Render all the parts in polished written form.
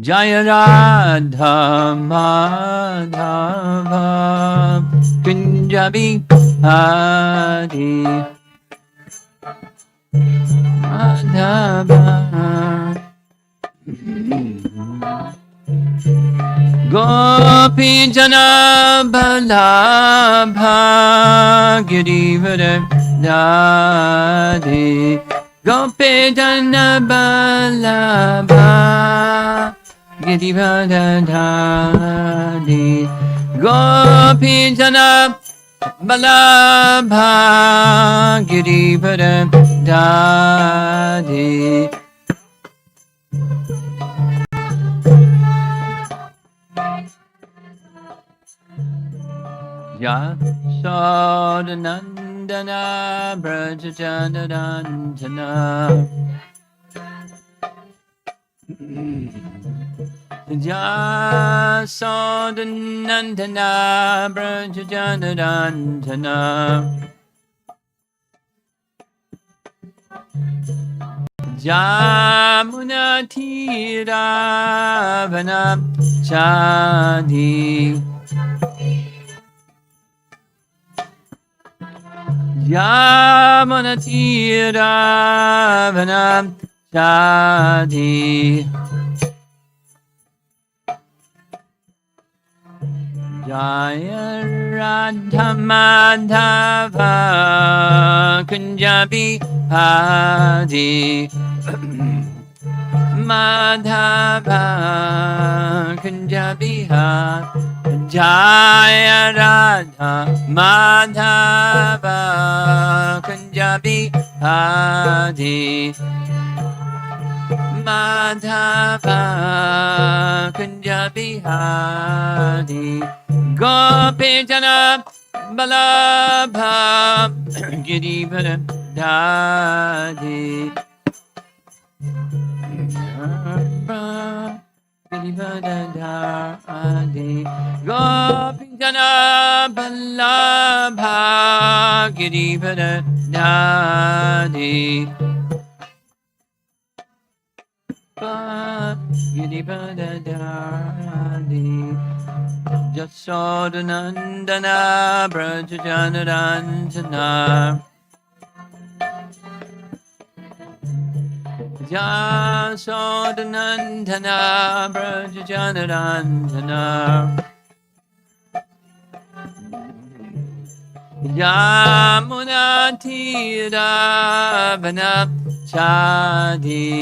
Jaya Radha Madhava Kunjabi Hari Madhava Gopi Jana Balabha Girivara Radhe Gopi Jana Balabha Girivara Radhe Gopi Jana Balabha Girivara Radhe Yashodanandana Brajajanandana Yashodanandana Brajajanandana Jamunatiravanam Chadi Yamunatiravanam Chadi Jaya Radha Madhava Kunjabi Hadi Madhava Kunjabi Hadi Jaya Radha Madhava Kunjabi Hadi Madhava Kunjabi Hadi Gopi Jana Balabha Girivara Radhe Girivara Radhe Gopi Jana Balabha Girivara Radhe Girivara Radhe Jasodanandana Brajajanarandana Jasodanandana Brajajanarandana Yamunatiravanam Chadi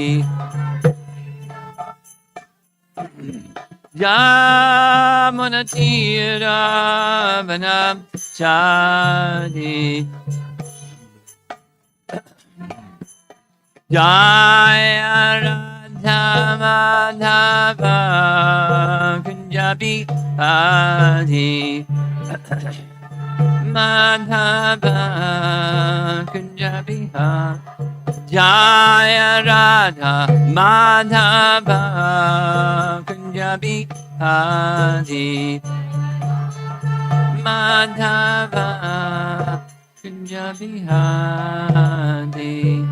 Yamunatiravanam Chadi Jaya Radha Madhava Kunjabi Hadi Madhava Kunjabi Hadi Jaya Radha Madhava Kunjabi Hadi Madhava Kunjabi Hadi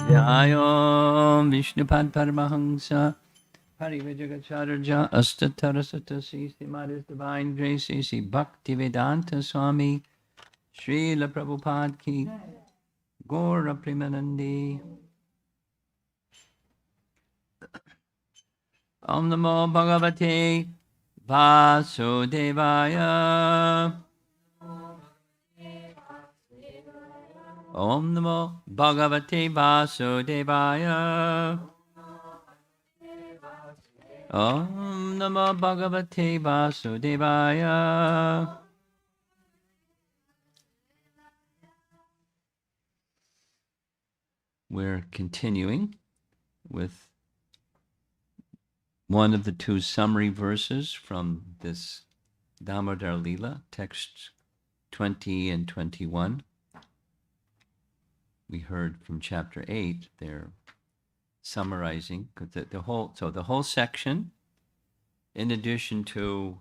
Jayom Vishnupad Paramahamsa Parivajagacharya Astatara Sri Mother's Divine Grace Sri Bhaktivedanta Swami Srila Prabhupada Ki Gaura Premanandi Om Namo Bhagavate Vasudevaya Om Namo Bhagavate Vasudevaya Om Namo Bhagavate Vasudevaya We're continuing with one of the two summary verses from this Damodara Lila, texts 20 and 21. We heard from chapter 8, they're summarizing the whole section, in addition to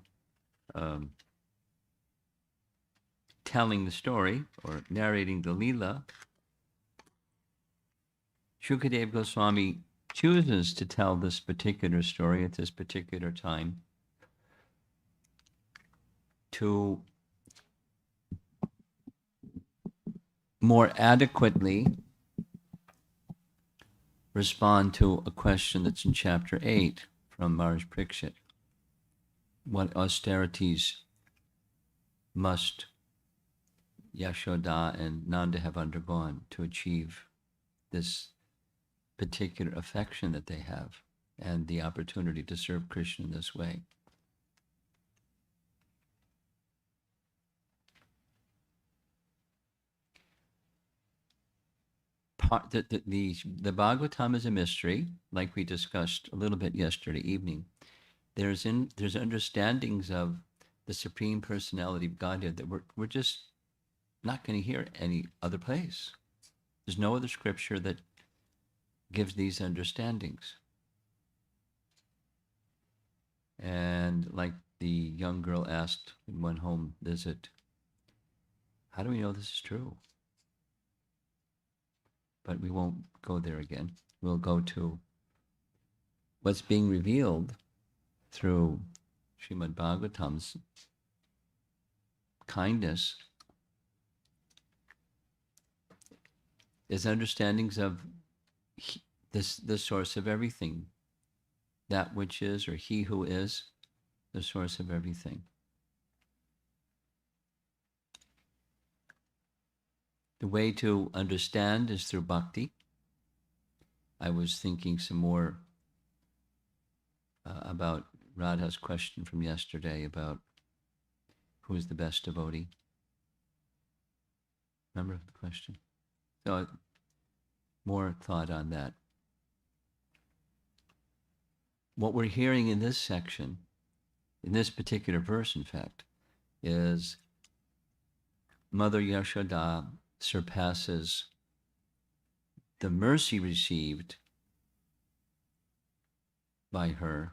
telling the story or narrating the Lila, Shukadev Goswami chooses to tell this particular story at this particular time to more adequately respond to a question that's in chapter 8 from Maharaj Parikshit. What austerities must Yashoda and Nanda have undergone to achieve this particular affection that they have and the opportunity to serve Krishna in this way? The Bhagavatam is a mystery, like we discussed a little bit yesterday evening. There's understandings of the Supreme Personality of Godhead that we're just not going to hear any other place. There's no other scripture that gives these understandings. And like the young girl asked in one home visit, how do we know this is true? But we won't go there again. We'll go to what's being revealed through Srimad Bhagavatam's kindness is understandings of the source of everything, that which is, or he who is the source of everything. The way to understand is through bhakti. I was thinking some more about Radha's question from yesterday about who is the best devotee. Remember the question? So more thought on that. What we're hearing in this section, in this particular verse, in fact, is Mother Yashoda surpasses the mercy received by her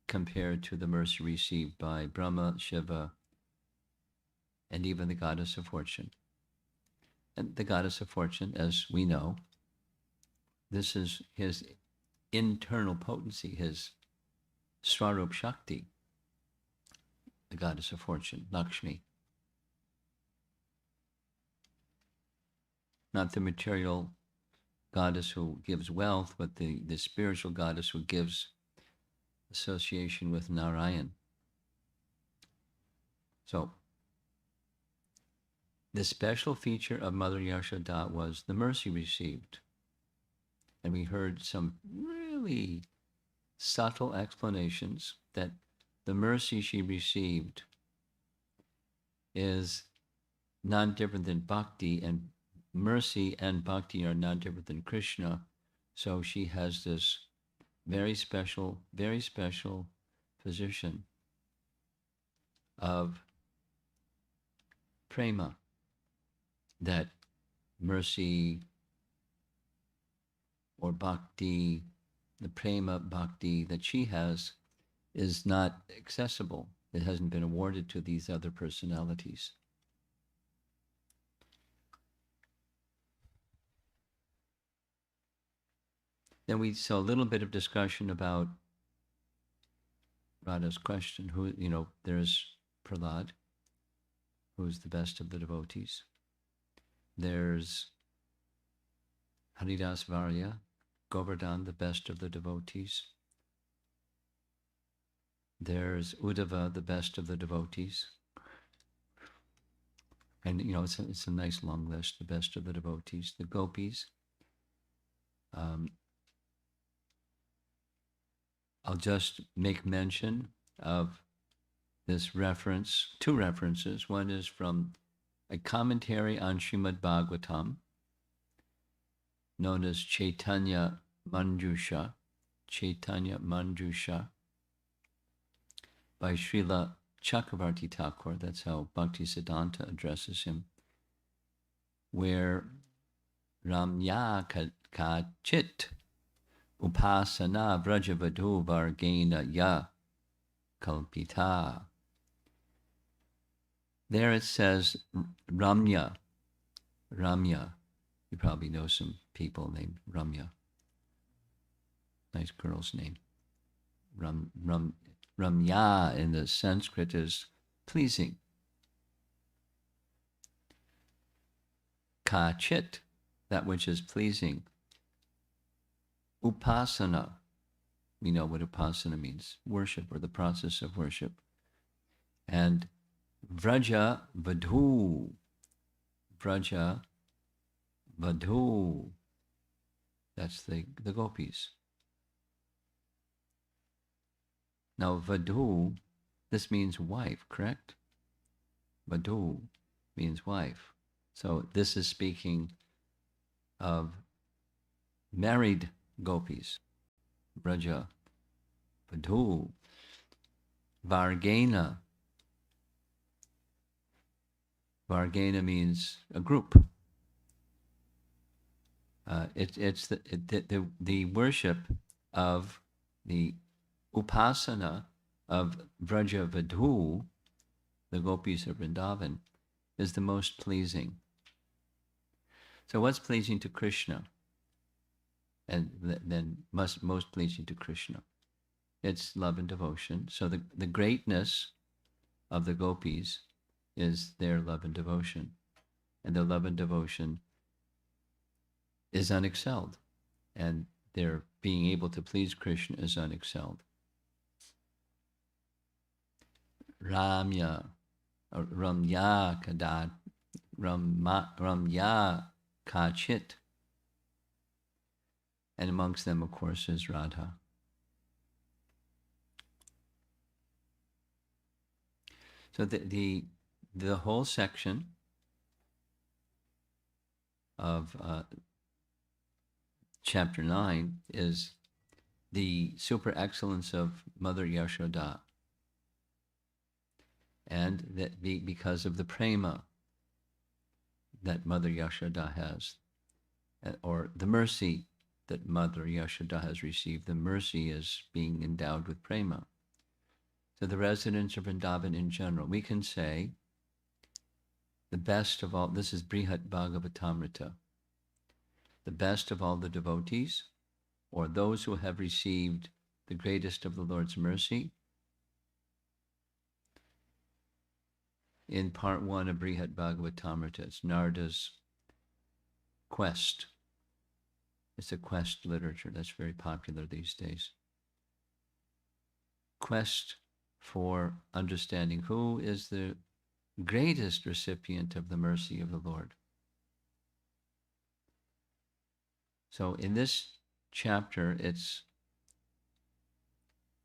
compared to the mercy received by Brahma, Shiva, and even the goddess of fortune. And the goddess of fortune, as we know, this is his internal potency, his Swarup Shakti, the goddess of fortune, Lakshmi. Not the material goddess who gives wealth, but the spiritual goddess who gives association with Narayan. So, the special feature of Mother Yashoda was the mercy received. And we heard some really subtle explanations that the mercy she received is non different than bhakti, and mercy and bhakti are non different than Krishna. So she has this very special position of prema that mercy or bhakti, the prema bhakti that she has, is not accessible. It hasn't been awarded to these other personalities. Then we saw a little bit of discussion about Radha's question. Who, there's Prahlad, who's the best of the devotees. There's Haridas Varya, Govardhan, the best of the devotees. There's Uddhava, the best of the devotees. And, it's a nice long list, the best of the devotees. The gopis. I'll just make mention of this reference, two references. One is from a commentary on Srimad Bhagavatam, known as Chaitanya Manjusha, by Srila Chakravarti Thakur. That's how Bhaktisiddhanta addresses him, where Ramya Kachit Upasana Vrajavadhu Vargena Ya Kalpita. There it says Ramya. You probably know some people named Ramya. Nice girl's name. Ramya in the Sanskrit is pleasing. Kachit, that which is pleasing. Upasana, we know what upasana means, worship or the process of worship. And vraja vadhu, vraja vadhu, that's the gopis. Now vadhu, this means wife, correct? Vadhu means wife. So this is speaking of married gopis. Vraja vadhu, vargena. Vargena means a group. It's the worship of the upasana of Vraja Vadhu, the gopis of Vrindavan, is the most pleasing. So what's pleasing to Krishna? And then most pleasing to Krishna? It's love and devotion. So the greatness of the gopis is their love and devotion. And their love and devotion is unexcelled. And their being able to please Krishna is unexcelled. Ramya Kachit. And amongst them, of course, is Radha. So the whole section of chapter 9 is the super excellence of Mother Yashoda. And that because of the prema that Mother Yashoda has, or the mercy that Mother Yashoda has received, the mercy is being endowed with prema. So the residents of Vrindavan in general, we can say the best of all, this is Brihat Bhagavatamrita, the best of all the devotees, or those who have received the greatest of the Lord's mercy. In part 1 of Brihat Bhagavatamrita, it's Narada's quest. It's a quest literature that's very popular these days. Quest for understanding who is the greatest recipient of the mercy of the Lord. So in this chapter, it's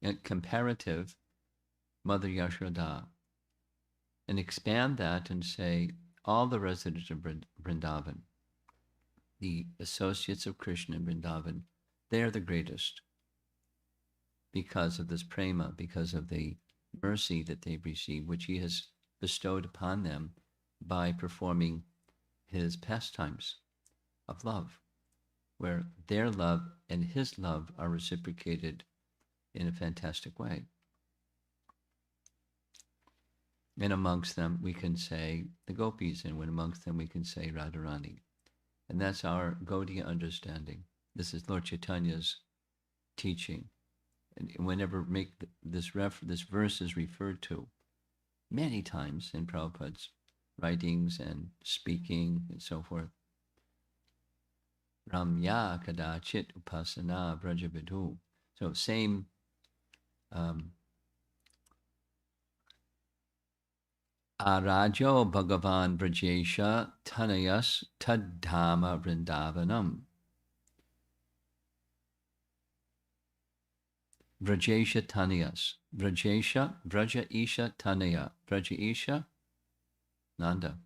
a comparative Mother Yashoda, and expand that and say all the residents of Vrindavan, the associates of Krishna in Vrindavan, they're the greatest because of this prema, because of the mercy that they've received, which he has bestowed upon them by performing his pastimes of love, where their love and his love are reciprocated in a fantastic way. And amongst them, we can say the gopis, and when amongst them, we can say Radharani. And that's our Gaudiya understanding. This is Lord Chaitanya's teaching. And whenever this verse is referred to many times in Prabhupada's writings and speaking and so forth. Ramya kadachit upasana vrajavidhu. So same Arajo Bhagavan Brajesha Tanayas Taddhama Vrindavanam. Vrajesha Tanayas. Vrajesha, Vraja Isha Tanaya. Vraja Isha, Nanda.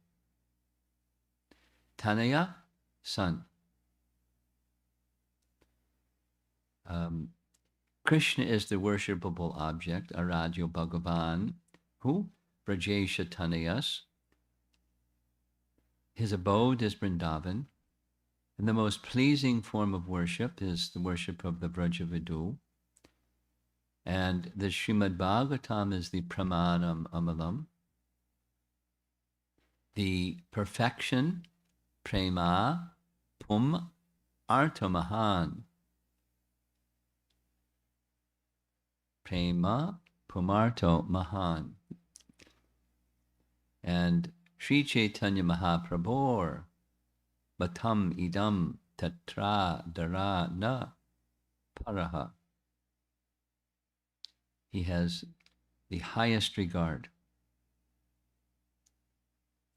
Tanaya, son. Krishna is the worshipable object, Arajo Bhagavan. Who? Brajesha Tanayas. His abode is Vrindavan, and the most pleasing form of worship is the worship of the Vrajavidhu. And the Srimad Bhagavatam is the Pramanam Amalam, the perfection, Prema, Pum, Artamahan. Prema Pumarto Mahan. And Sri Chaitanya Mahaprabhur Matam Idam Tatra Dara Na Paraha. He has the highest regard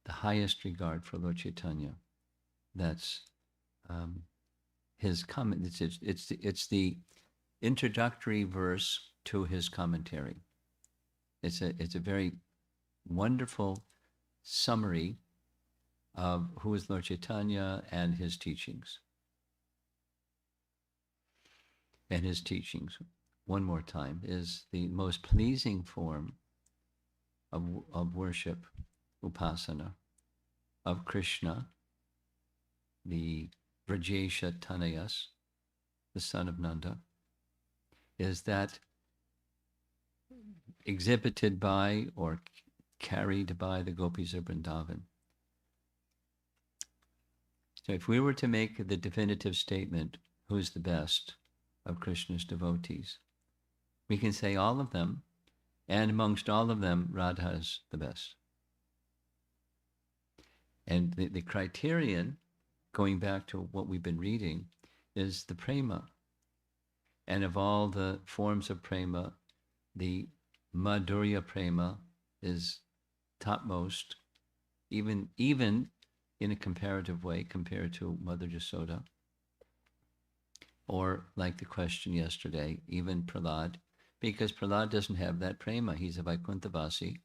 for Lord Chaitanya. That's his comment. It's the introductory verse to his commentary. It's a very wonderful summary of who is Lord Chaitanya and his teachings. And his teachings, one more time, is the most pleasing form of worship, upasana, of Krishna, the Vrajesha Tanayas, the son of Nanda, is that exhibited by or carried by the gopis of Vrindavan. So if we were to make the definitive statement, who's the best of Krishna's devotees, we can say all of them, and amongst all of them, Radha is the best. And the criterion, going back to what we've been reading, is the prema. And of all the forms of prema, the Madhurya prema is topmost, even in a comparative way compared to Mother Yasoda. Or like the question yesterday, even Prahlad, because Prahlad doesn't have that prema. He's a Vaikunthavasi.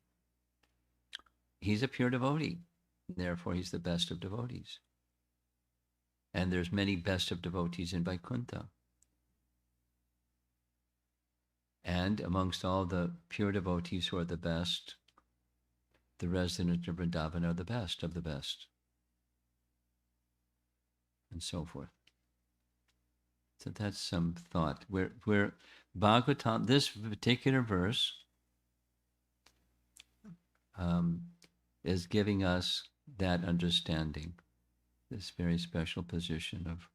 He's a pure devotee. Therefore, he's the best of devotees. And there's many best of devotees in Vaikuntha. And amongst all the pure devotees who are the best, the residents of Vrindavan are the best of the best. And so forth. So that's some thought. Where Bhagavatam, this particular verse, is giving us that understanding, this very special position of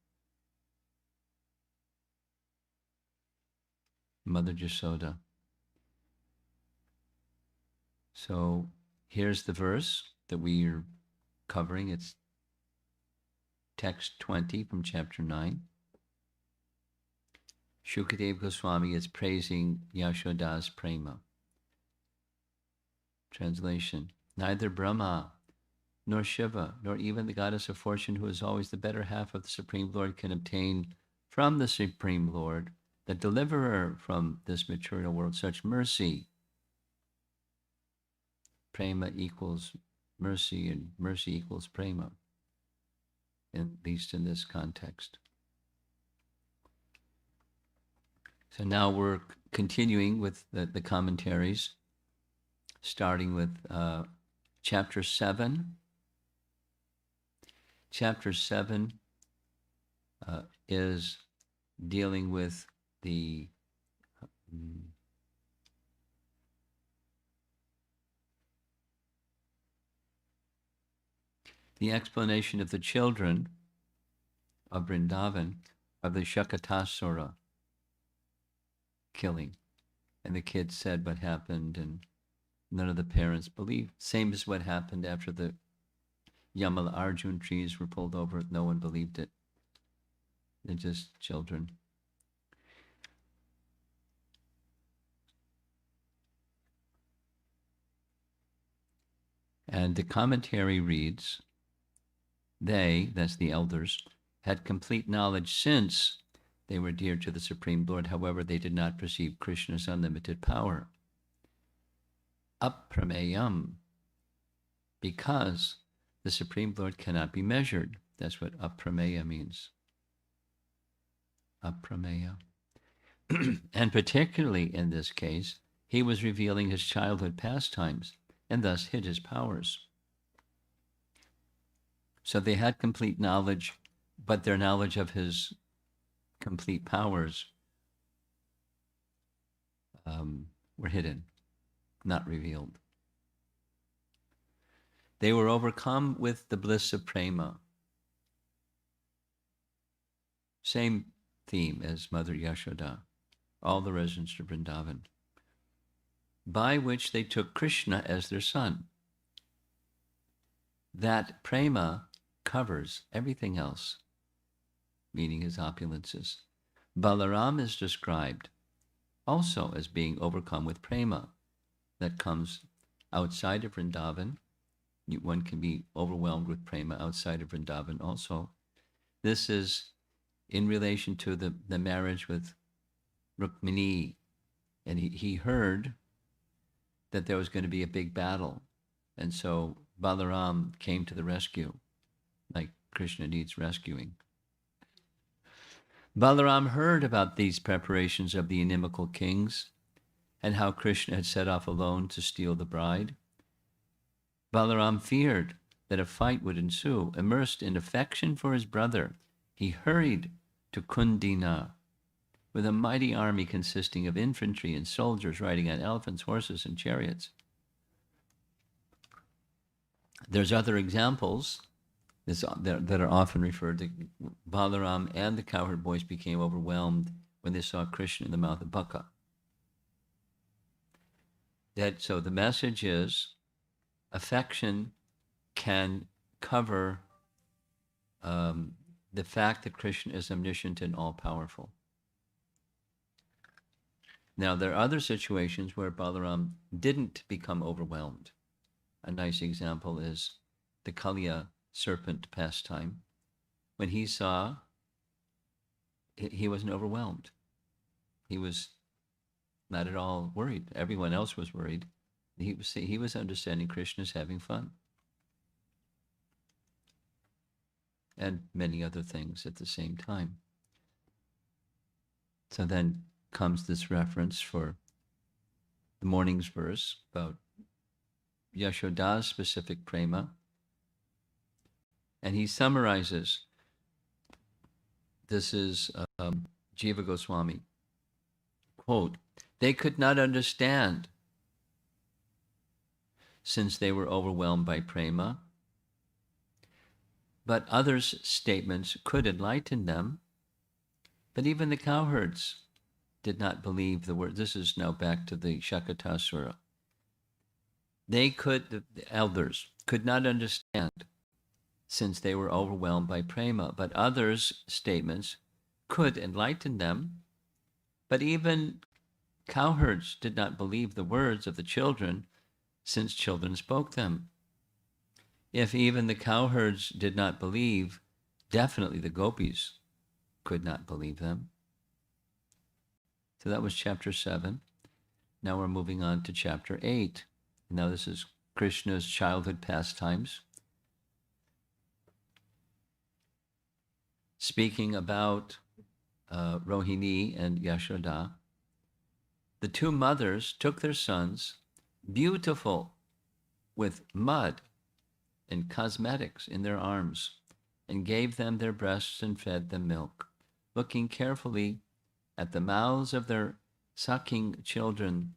Mother Yasoda. So here's the verse that we are covering. It's text 20 from chapter 9. Shukadeva Goswami is praising Yashoda's prema. Translation: neither Brahma, nor Shiva, nor even the goddess of fortune, who is always the better half of the Supreme Lord, can obtain from the Supreme Lord, the deliverer from this material world, such mercy. Prema equals mercy, and mercy equals prema, at least in this context. So now we're continuing with the commentaries, starting with chapter 7. Chapter 7 is dealing with the explanation of the children of Vrindavan, of the Shakatasura killing. And the kids said what happened, and none of the parents believed. Same as what happened after the Yamala Arjun trees were pulled over. No one believed it. They're just children. And the commentary reads, they, that's the elders, had complete knowledge since they were dear to the Supreme Lord. However, they did not perceive Krishna's unlimited power. Aprameyam, because the Supreme Lord cannot be measured. That's what aprameya means. Aprameya. And particularly in this case, he was revealing his childhood pastimes and thus hid his powers. So they had complete knowledge, but their knowledge of his complete powers were hidden, not revealed. They were overcome with the bliss of prema. Same theme as Mother Yashoda, all the residents of Vrindavan. by which they took Krishna as their son. That prema covers everything else, meaning his opulences. Balaram is described also as being overcome with prema that comes outside of Vrindavan. One can be overwhelmed with prema outside of Vrindavan also. This is in relation to the marriage with Rukmini. And he heard that there was going to be a big battle. And so Balaram came to the rescue, like Krishna needs rescuing. Balaram heard about these preparations of the inimical kings and how Krishna had set off alone to steal the bride. Balaram feared that a fight would ensue. Immersed in affection for his brother, he hurried to Kundina with a mighty army consisting of infantry and soldiers riding on elephants, horses, and chariots. There's other examples that are often referred to. Balaram and the cowherd boys became overwhelmed when they saw Krishna in the mouth of Baka. So the message is, affection can cover the fact that Krishna is omniscient and all-powerful. Now, there are other situations where Balaram didn't become overwhelmed. A nice example is the Kaliya serpent pastime. When he saw, he wasn't overwhelmed. He was not at all worried. Everyone else was worried. He was understanding Krishna's having fun. And many other things at the same time. So then comes this reference for the morning's verse about Yashoda's specific prema. And he summarizes, this is Jiva Goswami, quote, "They could not understand since they were overwhelmed by prema, but others' statements could enlighten them. But even the cowherds did not believe the word." This is now back to the Shakatasura. The elders could not understand since they were overwhelmed by prema, but others' statements could enlighten them. But even cowherds did not believe the words of the children, since children spoke them. If even the cowherds did not believe, definitely the gopis could not believe them. So that was chapter 7. Now we're moving on to chapter 8. Now this is Krishna's childhood pastimes. Speaking about Rohini and Yashoda, the two mothers took their sons, beautiful with mud and cosmetics in their arms, and gave them their breasts and fed them milk. Looking carefully at the mouths of their sucking children,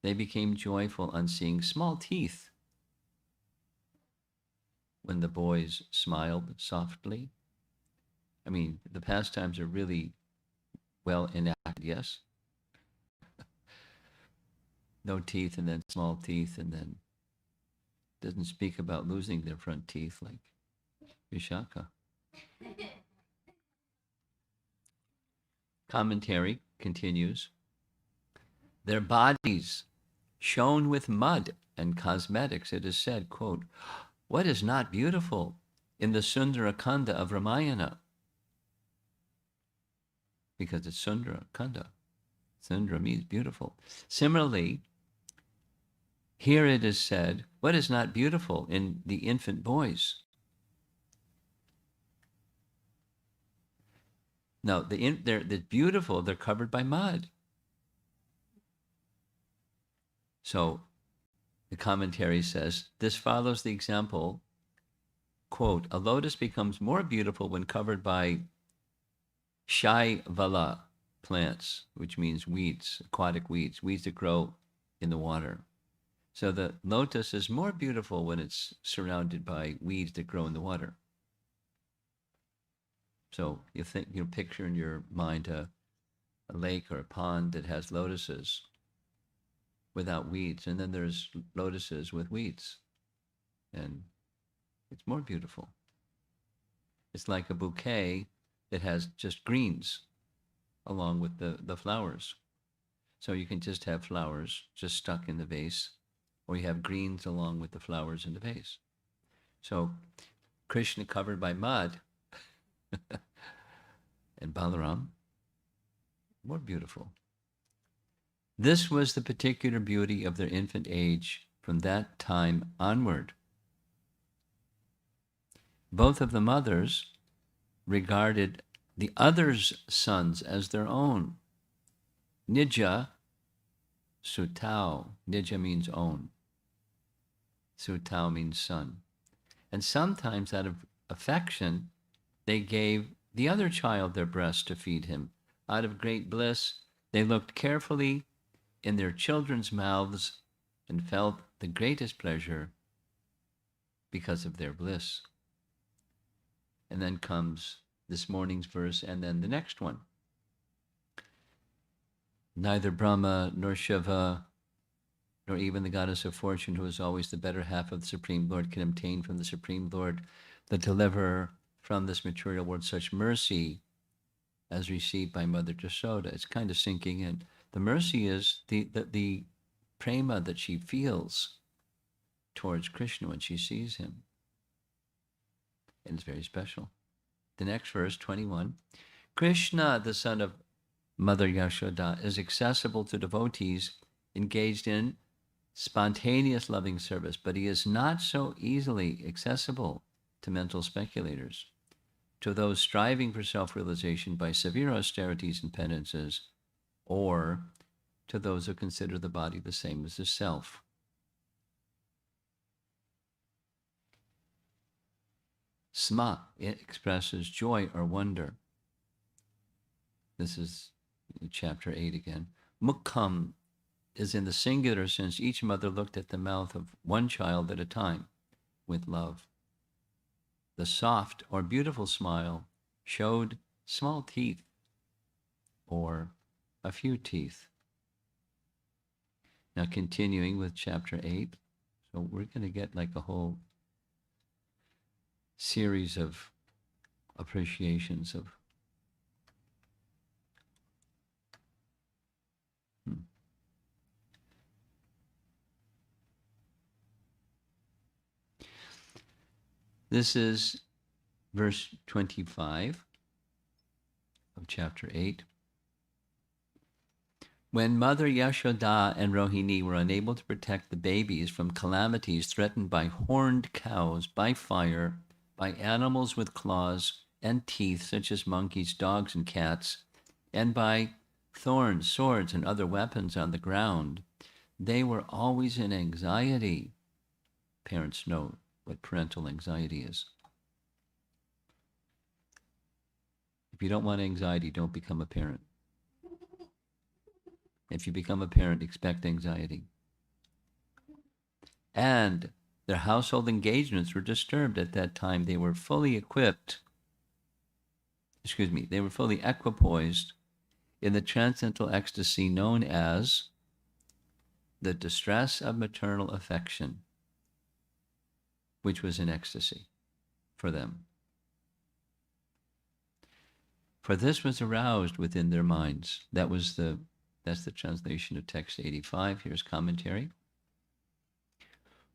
they became joyful on seeing small teeth when the boys smiled softly. I mean, the pastimes are really well enacted, yes? No teeth and then small teeth, and then doesn't speak about losing their front teeth like Vishaka. Commentary continues. Their bodies shone with mud and cosmetics. It is said, quote, "What is not beautiful in the Sundara Kanda of Ramayana?" Because it's Sundara Kanda. Sundara means beautiful. Similarly, here it is said, what is not beautiful in the infant boys? No, they're beautiful, they're covered by mud. So the commentary says, this follows the example, quote, "A lotus becomes more beautiful when covered by shaivala plants," which means weeds, aquatic weeds that grow in the water. So the lotus is more beautiful when it's surrounded by weeds that grow in the water. So you picture in your mind a lake or a pond that has lotuses. without weeds, and then there's lotuses with weeds, and it's more beautiful. It's like a bouquet that has just greens along with the flowers. So you can just have flowers just stuck in the vase, or you have greens along with the flowers in the vase. So Krishna covered by mud and Balaram, more beautiful. This was the particular beauty of their infant age from that time onward. Both of the mothers regarded the other's sons as their own. Nija, Sutao. Nija means own. Sutao means son. And sometimes out of affection, they gave the other child their breast to feed him. Out of great bliss, they looked carefully in their children's mouths and felt the greatest pleasure because of their bliss. And then comes this morning's verse and then the next one. Neither Brahma nor Shiva nor even the goddess of fortune, who is always the better half of the Supreme Lord, can obtain from the Supreme Lord, the deliverer, from this material world such mercy as received by Mother Jasoda. It's kind of sinking in. The mercy is the prema that she feels towards Krishna when she sees him. And it's very special. The next verse, 21. Krishna, the son of Mother Yashoda, is accessible to devotees engaged in spontaneous loving service, but he is not so easily accessible to mental speculators, to those striving for self-realization by severe austerities and penances, or to those who consider the body the same as the self. Sma, it expresses joy or wonder. This is chapter 8 again. Mukham is in the singular sense. Each mother looked at the mouth of one child at a time with love. The soft or beautiful smile showed small teeth or a few teeth. Now continuing with chapter 8. So we're going to get like a whole series of appreciations of This is verse 25 of chapter 8. When Mother Yashoda and Rohini were unable to protect the babies from calamities threatened by horned cows, by fire, by animals with claws and teeth, such as monkeys, dogs, and cats, and by thorns, swords, and other weapons on the ground, they were always in anxiety. Parents know what parental anxiety is. If you don't want anxiety, don't become a parent. If you become a parent, expect anxiety. And their household engagements were disturbed at that time. They were fully equipoised in the transcendental ecstasy known as the distress of maternal affection, which was an ecstasy for them. For this was aroused within their minds. That's the translation of text 85. Here's commentary.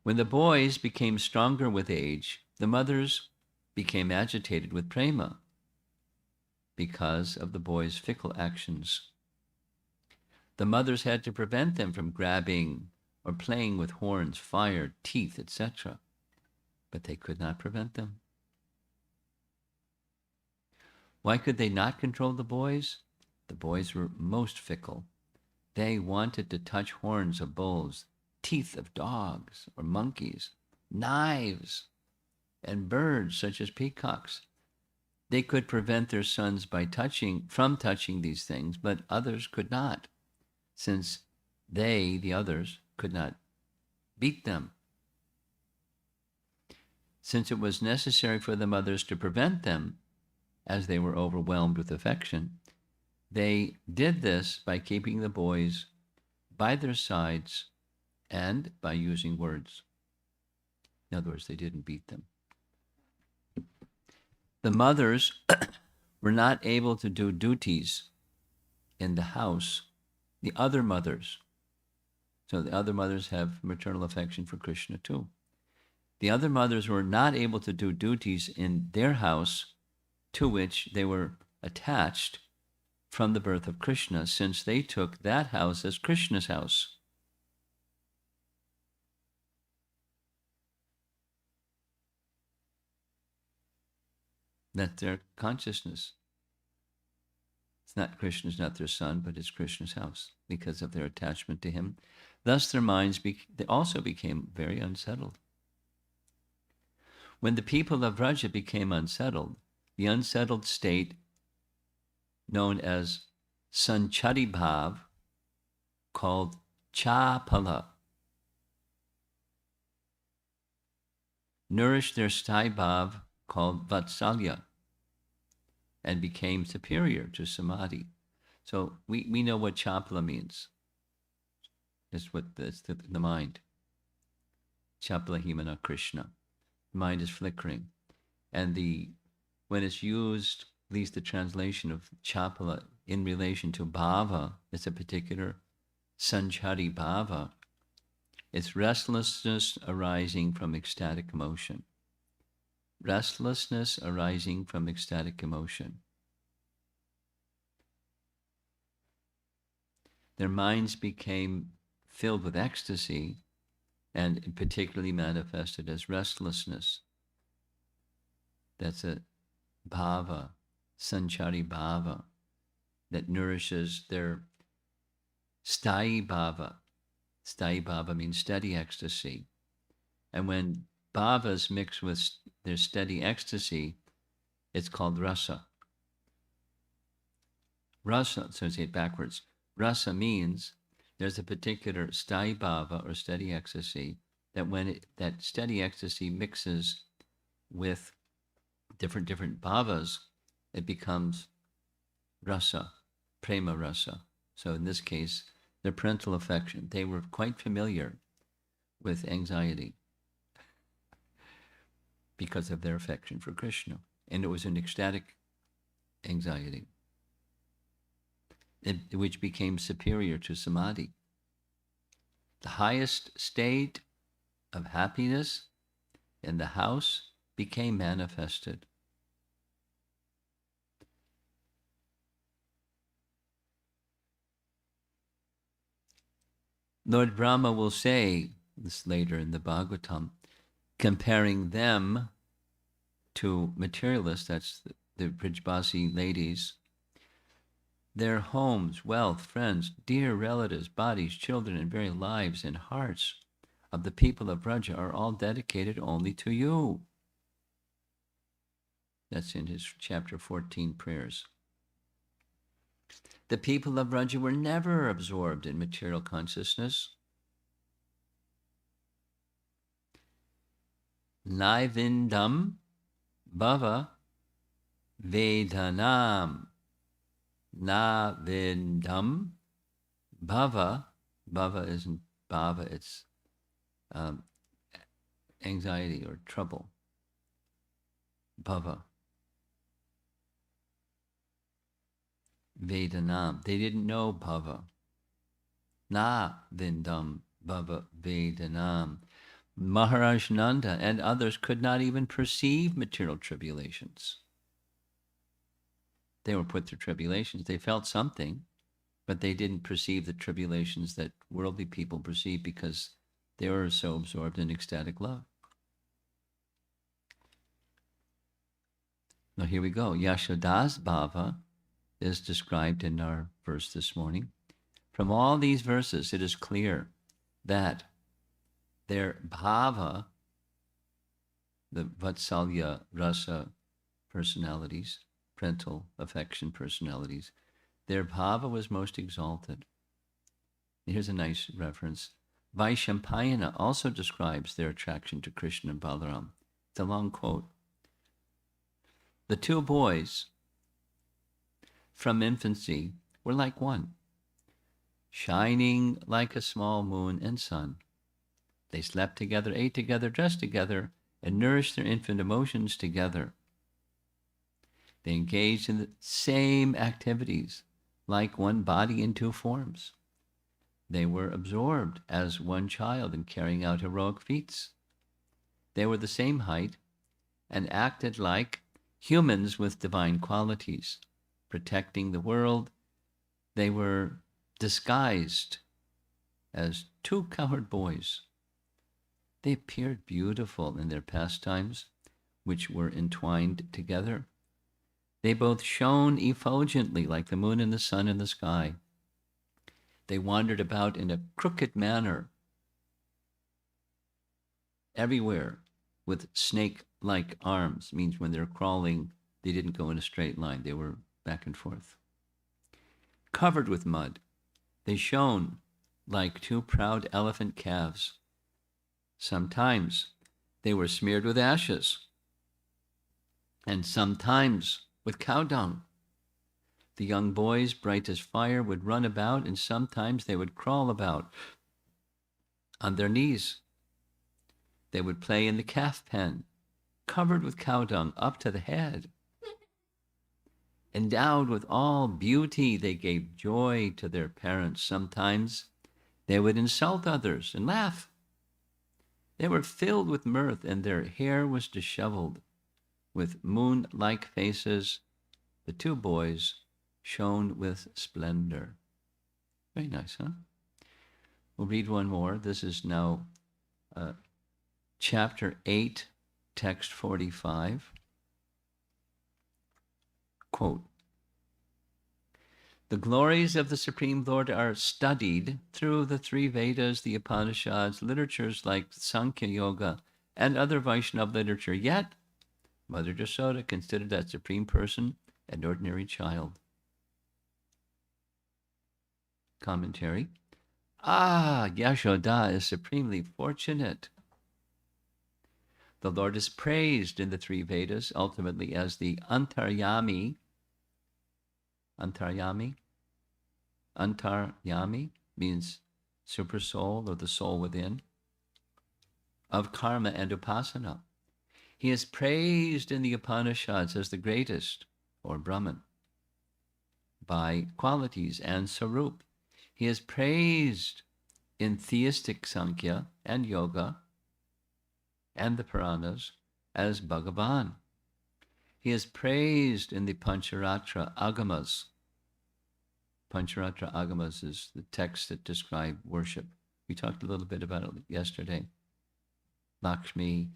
When the boys became stronger with age, the mothers became agitated with prema because of the boys' fickle actions. The mothers had to prevent them from grabbing or playing with horns, fire, teeth, etc., but they could not prevent them. Why could they not control the boys? The boys were most fickle. They wanted to touch horns of bulls, teeth of dogs or monkeys, knives, and birds such as peacocks. They could prevent their sons from touching these things, but others could not, since they, the others, could not beat them. Since it was necessary for the mothers to prevent them, as they were overwhelmed with affection, they did this by keeping the boys by their sides and by using words. In other words, they didn't beat them. The mothers were not able to do duties in the house. The other mothers, so the other mothers have maternal affection for Krishna too. The other mothers were not able to do duties in their house to which they were attached from the birth of Krishna, since they took that house as Krishna's house. That's their consciousness. It's not Krishna's, not their son, but it's Krishna's house because of their attachment to him. Thus, their minds they also became very unsettled. When the people of Vraja became unsettled, the unsettled state known as Sanchari Bhav, called Chapala, nourished their Sthai Bhav, called Vatsalya, and became superior to Samadhi. So we know what Chapala means. That's the mind. Chapala Himana Krishna. The mind is flickering. And when it's used, at least the translation of Chapala in relation to Bhava, it's a particular Sanchari Bhava. It's restlessness arising from ecstatic emotion. Restlessness arising from ecstatic emotion. Their minds became filled with ecstasy and particularly manifested as restlessness. That's a bhava, sanchari bhava, that nourishes their sthai bhava. Sthai bhava means steady ecstasy. And when bhavas mix with their steady ecstasy, it's called rasa. Rasa, so say it backwards. Rasa means there's a particular sthai bhava or steady ecstasy that when that steady ecstasy mixes with different bhavas, it becomes rasa, prema rasa. So in this case, their parental affection, they were quite familiar with anxiety because of their affection for Krishna. And it was an ecstatic anxiety, which became superior to samadhi. The highest state of happiness in the house became manifested. Lord Brahma will say, this later in the Bhagavatam, comparing them to materialists, that's the Brijbasi ladies, their homes, wealth, friends, dear relatives, bodies, children, and very lives and hearts of the people of Vraja are all dedicated only to you. That's in his chapter 14 prayers. The people of Vraja were never absorbed in material consciousness. Naivindam bhava vedanam. Navindam bhava. Bhava isn't bhava, it's anxiety or trouble. Bhava. Vedanam. They didn't know bhava. Navindam bhava vedanam. Maharaj Nanda and others could not even perceive material tribulations. They were put through tribulations. They felt something, but they didn't perceive the tribulations that worldly people perceive because they were so absorbed in ecstatic love. Now here we go. Yashoda's bhava is described in our verse this morning. From all these verses, it is clear that their bhava, the Vatsalya rasa personalities, parental affection personalities, their bhava was most exalted. Here's a nice reference. Vaishampayana also describes their attraction to Krishna and Balaram. It's a long quote. The two boys from infancy were like one, shining like a small moon and sun. They slept together, ate together, dressed together, and nourished their infant emotions together. They engaged in the same activities, like one body in two forms. They were absorbed as one child in carrying out heroic feats. They were the same height and acted like humans with divine qualities, protecting the world. They were disguised as two cowherd boys. They appeared beautiful in their pastimes, which were entwined together. They both shone effulgently like the moon and the sun in the sky. They wandered about in a crooked manner everywhere with snake-like arms. Means when they're crawling, they didn't go in a straight line. They were back and forth. Covered with mud, they shone like two proud elephant calves. Sometimes they were smeared with ashes, and sometimes with cow dung. The young boys, bright as fire, would run about, and sometimes they would crawl about on their knees. They would play in the calf pen, covered with cow dung up to the head. Endowed with all beauty, they gave joy to their parents. Sometimes they would insult others and laugh. They were filled with mirth, and their hair was disheveled. With moon-like faces, the two boys shone with splendor. Very nice, huh? We'll read one more. This is now chapter 8, text 45. Quote, "The glories of the Supreme Lord are studied through the three Vedas, the Upanishads, literatures like Sankhya Yoga, and other Vaishnava literature. Yet, Mother Jasoda considered that Supreme Person an ordinary child." Commentary. Yashoda is supremely fortunate. The Lord is praised in the three Vedas, ultimately as the Antaryami. Antaryami means super soul, or the soul within, of karma and upasana. He is praised in the Upanishads as the greatest, or Brahman, by qualities and sarup. He is praised in theistic Sankhya and Yoga and the Puranas as Bhagavan. He is praised in the Pancharatra Agamas. Pancharatra Agamas is the texts that describe worship. We talked a little bit about it yesterday. Lakshmi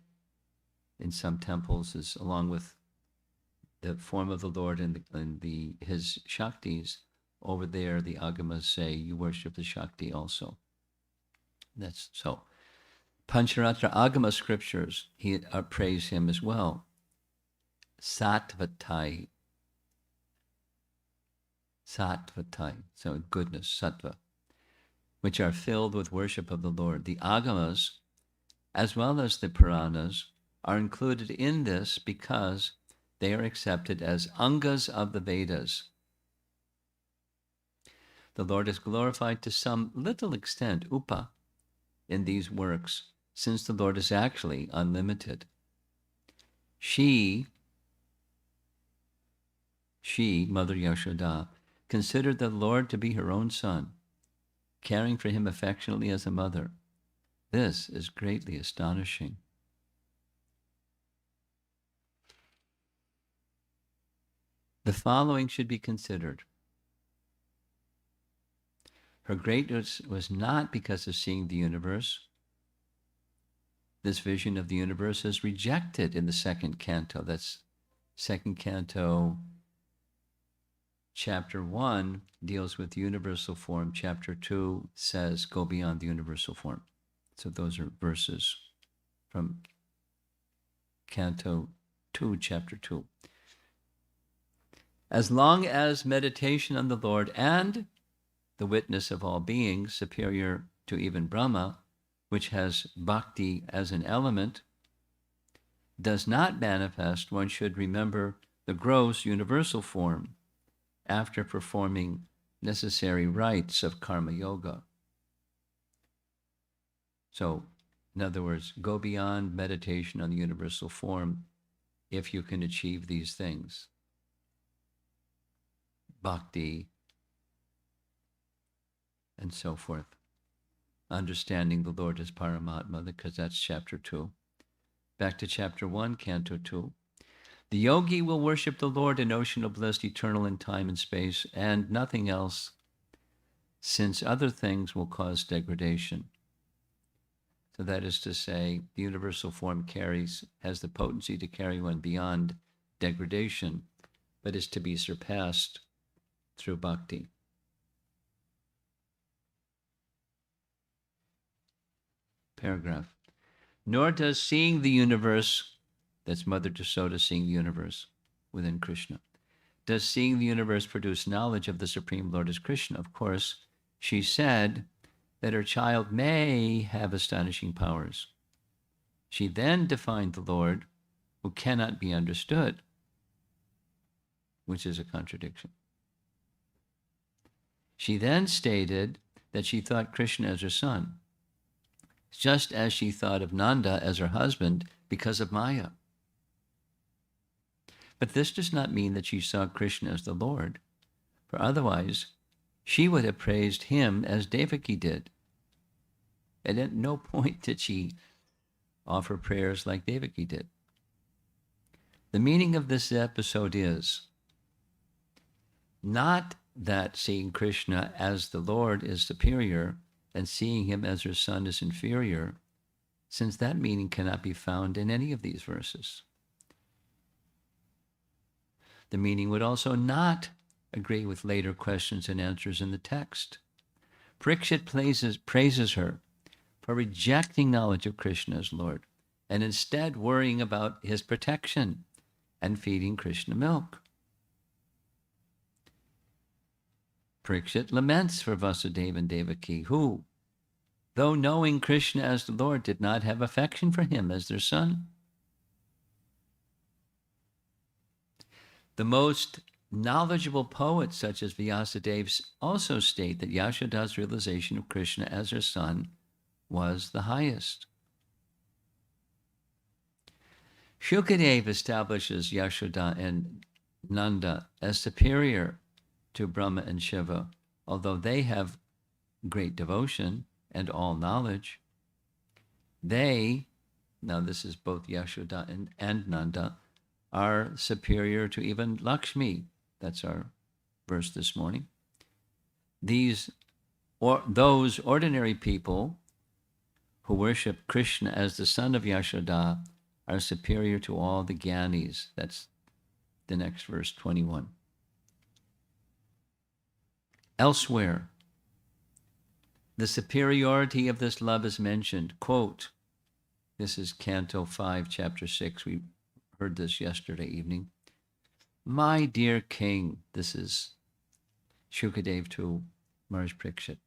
in some temples is along with the form of the Lord and his Shaktis. Over there, the Agamas say you worship the Shakti also. That's so. Pancharatra Agama scriptures praise him as well. Sattvatai, so goodness, sattva, which are filled with worship of the Lord. The Agamas, as well as the Puranas, are included in this because they are accepted as angas of the Vedas. The Lord is glorified to some little extent, upa, in these works, since the Lord is actually unlimited. She, Mother Yashoda, considered the Lord to be her own son, caring for him affectionately as a mother. This is greatly astonishing. The following should be considered. Her greatness was not because of seeing the universe. This vision of the universe is rejected in the second canto. That's second canto, chapter 1 deals with universal form. Chapter 2 says go beyond the universal form. So those are verses from canto 2, chapter 2. As long as meditation on the Lord and the witness of all beings, superior to even Brahma, which has bhakti as an element, does not manifest, one should remember the gross universal form after performing necessary rites of karma yoga. So In other words, go beyond meditation on the universal form if you can achieve these things. Bhakti, and so forth. Understanding the Lord as Paramatma, because that's chapter 2. Back to chapter 1, canto 2. The yogi will worship the Lord in ocean of bliss, eternal in time and space, and nothing else, since other things will cause degradation. So that is to say, the universal form has the potency to carry one beyond degradation, but is to be surpassed through bhakti. Paragraph. Nor does seeing the universe, that's Mother Jasoda seeing the universe within Krishna, does seeing the universe produce knowledge of the Supreme Lord as Krishna? Of course, she said that her child may have astonishing powers. She then defined the Lord who cannot be understood, which is a contradiction. She then stated that she thought Krishna as her son, just as she thought of Nanda as her husband because of Maya. But this does not mean that she saw Krishna as the Lord, for otherwise she would have praised him as Devaki did. And at no point did she offer prayers like Devaki did. The meaning of this episode is not that seeing Krishna as the Lord is superior and seeing him as her son is inferior, since that meaning cannot be found in any of these verses. The meaning would also not agree with later questions and answers in the text. Parikshit praises her for rejecting knowledge of Krishna as Lord and instead worrying about his protection and feeding Krishna milk. Parikshit laments for Vasudeva and Devaki, who, though knowing Krishna as the Lord, did not have affection for him as their son. The most knowledgeable poets, such as Vyasadeva, also state that Yashoda's realization of Krishna as her son was the highest. Shukadeva establishes Yashoda and Nanda as superior to Brahma and Shiva, although they have great devotion and all knowledge. They, now this is both Yashoda and Nanda, are superior to even Lakshmi. That's our verse this morning. Those ordinary people who worship Krishna as the son of Yashoda are superior to all the Gyanis. That's the next verse, 21. Elsewhere, the superiority of this love is mentioned. Quote, this is Canto 5, Chapter 6. We heard this yesterday evening. My dear king, this is Shukadeva to Maharaj Parikshit.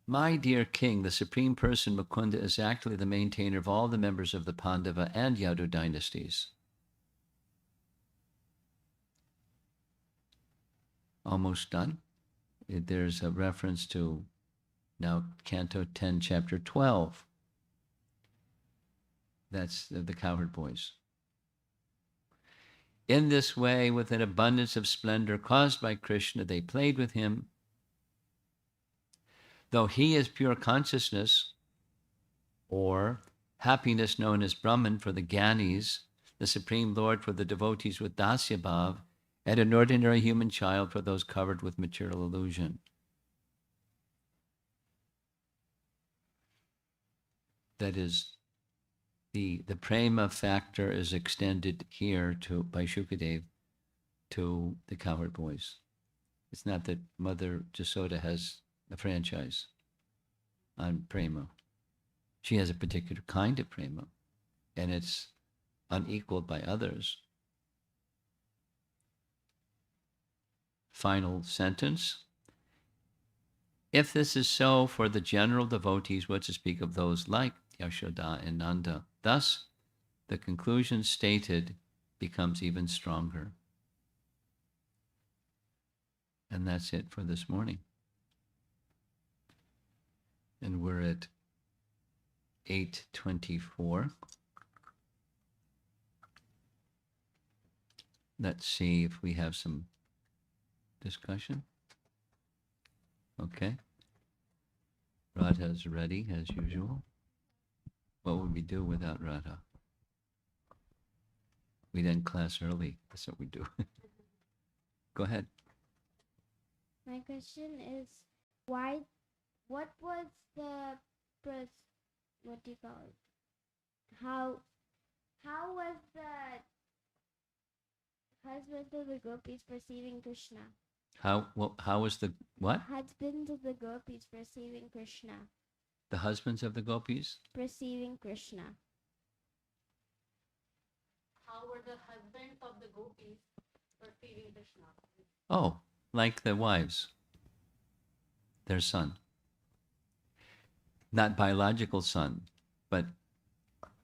My dear king, the supreme person Mukunda is actually the maintainer of all the members of the Pandava and Yadu dynasties. Almost done. There's a reference to now Canto 10, Chapter 12. That's the Cowherd Boys. In this way, with an abundance of splendor caused by Krishna, they played with him. Though he is pure consciousness, or happiness known as Brahman for the Gyanis, the Supreme Lord for the devotees with Dasya Bhav, and an ordinary human child for those covered with material illusion. That is, the prema factor is extended here by Shukadeva to the Cowherd Boys. It's not that Mother Jasoda has a franchise on prema. She has a particular kind of prema, and it's unequaled by others. Final sentence. If this is so for the general devotees, what to speak of those like Yashoda and Nanda? Thus, the conclusion stated becomes even stronger. And that's it for this morning. And we're at 8:24. Let's see if we have some discussion. Okay. Radha's ready as usual. What would we do without Radha? We'd end class early. That's what we do. Go ahead. My question is, why? What was the what do you call it? How was the husband of the gopis perceiving Krishna? How was the what? Husbands of the gopis perceiving Krishna. The husbands of the gopis? Perceiving Krishna. How were the husbands of the gopis perceiving Krishna? Oh, like the wives. Their son. Not biological son, but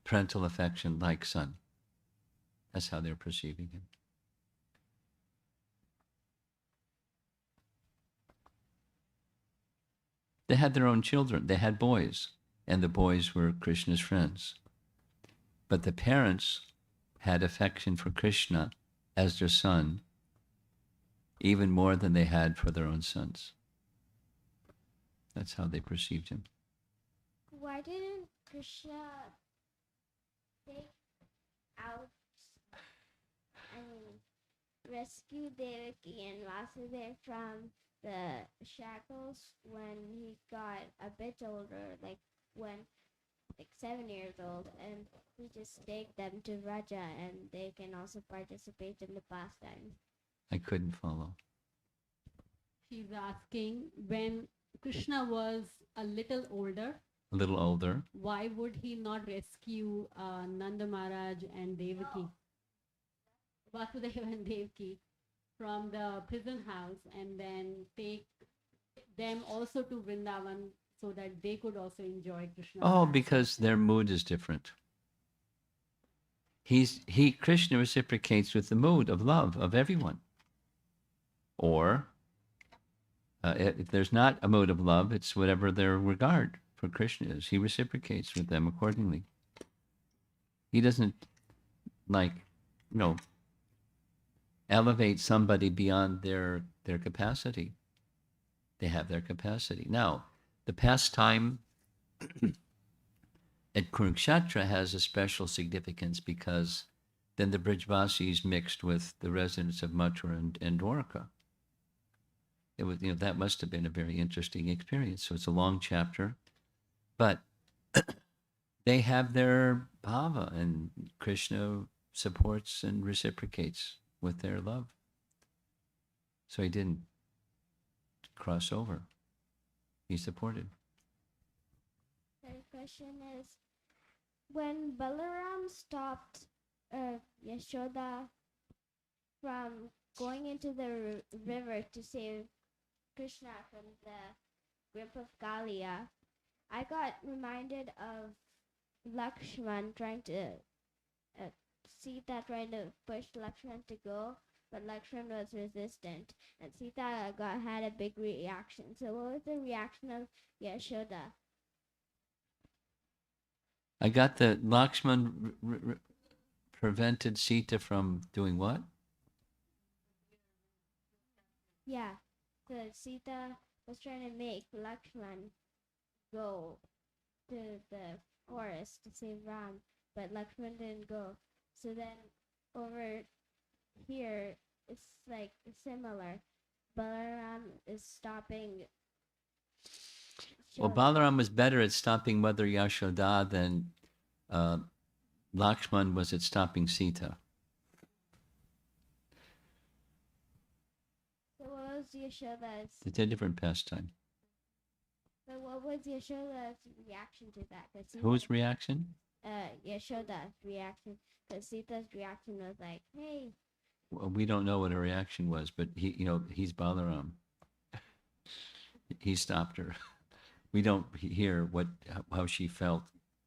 parental affection like son. That's how they're perceiving him. They had their own children. They had boys, and the boys were Krishna's friends. But the parents had affection for Krishna as their son, even more than they had for their own sons. That's how they perceived him. Why didn't Krishna take out, rescue Devaki and Vasudeva from the shackles when he got a bit older, like 7 years old, and he just take them to Raja and they can also participate in the pastimes? I couldn't follow. She's asking, when Krishna was a little older, Why would he not rescue Nanda Maharaj and Devaki, Vasudeva and Devaki, from the prison house and then take them also to Vrindavan so that they could also enjoy Krishna? Oh, because their mood is different. Krishna reciprocates with the mood of love of everyone. Or if there's not a mood of love, it's whatever their regard for Krishna is. He reciprocates with them accordingly. He doesn't elevate somebody beyond their capacity. They have their capacity. Now, the pastime at Kurukshetra has a special significance because then the Brijvasis mixed with the residents of Mathura and Dwarka. It was, that must have been a very interesting experience. So it's a long chapter, but they have their bhava, and Krishna supports and reciprocates with their love. So he didn't cross over. He supported. Third question is, when Balaram stopped Yashoda from going into the river to save Krishna from the grip of Kalia, I got reminded of Lakshman trying to Sita trying to push Lakshman to go, but Lakshman was resistant, and Sita had a big reaction. So what was the reaction of Yashoda? I got the Lakshman prevented Sita from doing what? Yeah, so Sita was trying to make Lakshman go to the forest to save Ram, but Lakshman didn't go. So then over here, it's like similar. Balaram is stopping. Well, Balaram was better at stopping Mother Yashoda than Lakshman was at stopping Sita. So what was Yashoda's? It's a different pastime. So what was Yashoda's reaction to that? Whose reaction? Yashoda's reaction. Because Sita's reaction was like, "Hey." Well, we don't know what her reaction was, but he's Balaram. He stopped her. We don't hear how she felt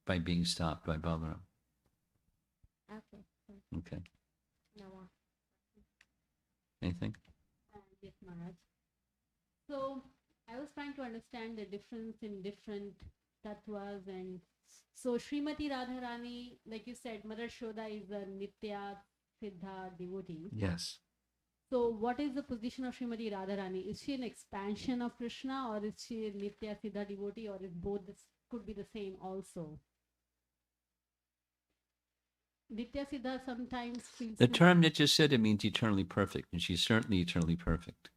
by being stopped by Balaram. Okay. Okay. No more. Anything? Yes, Maharaj. So I was trying to understand the difference in different tattvas. And so Srimati Radharani, like you said, Mother Shoda is a Nitya Siddha devotee. Yes. So what is the position of Srimati Radharani? Is she an expansion of Krishna, or is she a Nitya Siddha devotee, or is both this could be the same also? Nitya Siddha sometimes feels The term Nitya Siddha means eternally perfect, and she's certainly eternally perfect.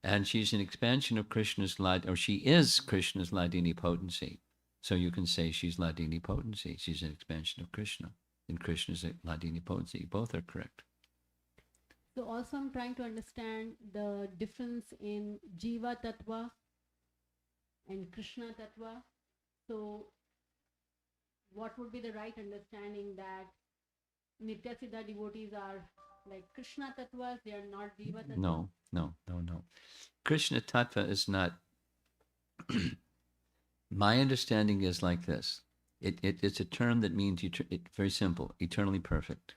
And she's an expansion of Krishna's or she is Krishna's Ladini potency. So you can say she's Ladini potency. She's an expansion of Krishna, and Krishna's Ladini potency. Both are correct. So also I'm trying to understand the difference in Jiva Tattva and Krishna Tattva. So what would be the right understanding that Nitya Siddha devotees are like Krishna Tattvas, they are not Jiva Tattva? No. Krishna Tattva is not, my understanding is like this. It's a term that means, very simple, eternally perfect.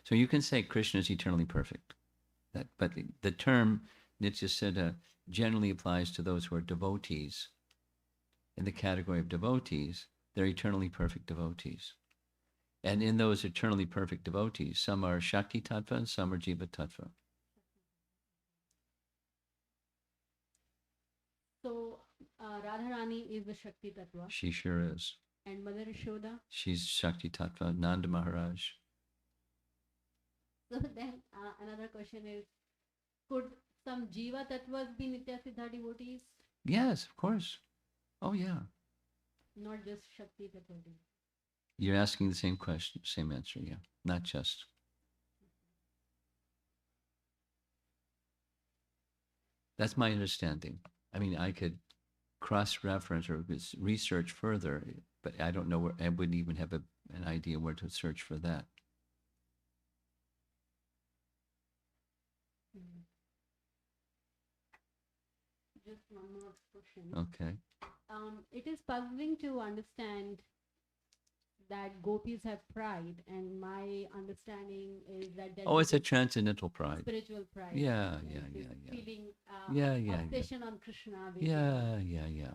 So you can say Krishna is eternally perfect. But the term Nitya Siddha generally applies to those who are devotees. In the category of devotees, they're eternally perfect devotees. And in those eternally perfect devotees, some are Shakti Tattva and some are Jiva Tattva. So Radharani is the Shakti Tattva. She sure is. And Mother Yashoda? She's Shakti Tattva, Nanda Maharaj. So then another question is, could some Jiva Tattvas be Nitya Siddha devotees? Yes, of course. Oh, yeah. Not just Shakti Tattva. You're asking the same question, same answer, yeah. Not just. That's my understanding. I mean, I could cross-reference or research further, but I don't know where, I wouldn't even have an idea where to search for that. Just one more question. Okay. It is puzzling to understand that gopis have pride, and my understanding is that It's a transcendental pride. Spiritual pride. Yeah. Feeling Yeah. obsession on Krishna. Basically. Yeah.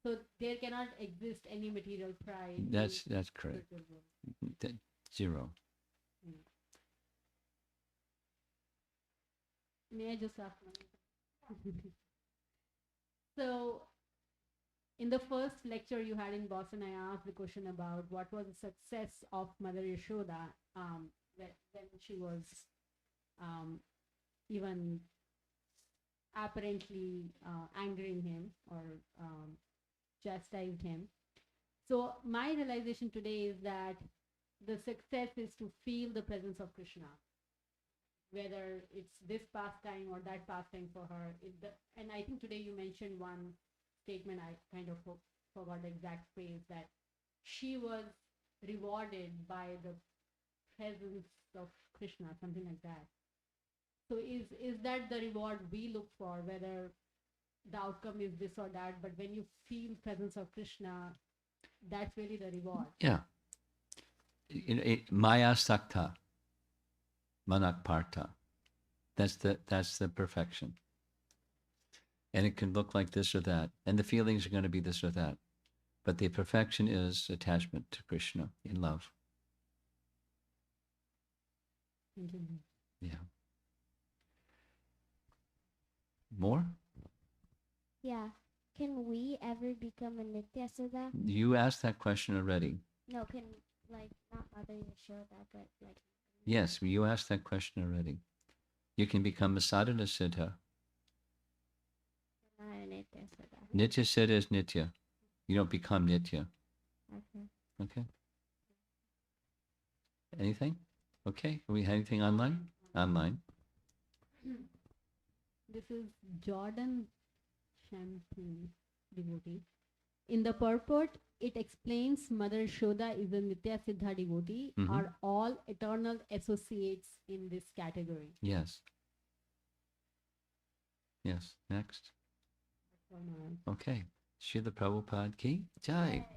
So there cannot exist any material pride. That's correct. Zero. May I just ask one? So, in the first lecture you had in Boston, I asked the question about what was the success of Mother Yashoda when she was even apparently angering him or chastised him. So my realization today is that the success is to feel the presence of Krishna, whether it's this pastime or that pastime for her. And I think today you mentioned one statement, I kind of forgot the exact phrase, that she was rewarded by the presence of Krishna, something like that. So is that the reward we look for, whether the outcome is this or that, but when you feel presence of Krishna, that's really the reward. Yeah. Maya Sakta, Manakparta. That's the perfection. And it can look like this or that. And the feelings are going to be this or that. But the perfection is attachment to Krishna in love. Yeah. More? Yeah. Can we ever become a Nitya Siddha? You asked that question already. No, not Mother Yashoda, but Yes, you asked that question already. You can become a sadhana siddha. not a Nitya Siddha. Nitya siddha is nitya. You don't become nitya. Okay. Anything? Okay. We have anything online? Online. This is Jordan Champagne devotee. In the purport, it explains Mother Shoda is a Nitya Siddha devotee, are all eternal associates in this category. Yes. Yes. Next. Okay. Srila Prabhupada ki jai.